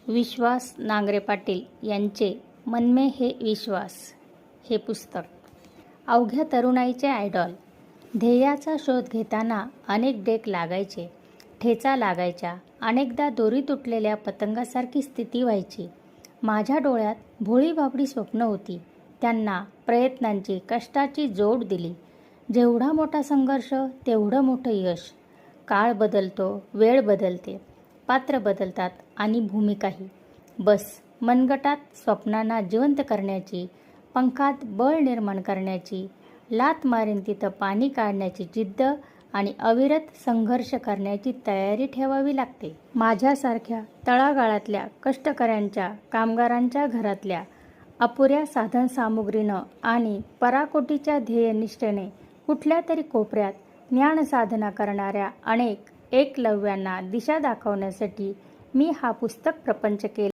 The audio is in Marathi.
विश्वास नांगरे पाटील यांचे मन में है विश्वास हे पुस्तक. अवघ्या तरुणाईचे आयडॉल. ध्येयाचा शोध घेताना अनेक डेक लागायचे, ठेचा लागायच्या, अनेकदा दोरी तुटलेल्या पतंगासारखी स्थिती व्हायची. माझ्या डोळ्यात भोळी भाबडी स्वप्न होती. त्यांना प्रयत्नांची, कष्टाची जोड दिली. जेवढा मोठा संघर्ष तेवढं मोठं यश. काळ बदलतो, वेळ बदलते, पात्र बदलतात आणि भूमिकाही. बस मनगटात स्वप्नांना जिवंत करण्याची, पंखात बळ निर्माण करण्याची, लात मारीन तिथं पाणी काढण्याची जिद्द आणि अविरत संघर्ष करण्याची तयारी ठेवावी लागते. माझ्यासारख्या तळागाळातल्या कष्टकऱ्यांच्या, कामगारांच्या घरातल्या अपुऱ्या साधनसामुग्रीनं आणि पराकोटीच्या ध्येयनिष्ठेने कुठल्या तरी कोपऱ्यात ज्ञानसाधना करणाऱ्या अनेक एकलव्यांना दिशा दाखवण्यासाठी मी हा पुस्तक प्रपंच केला.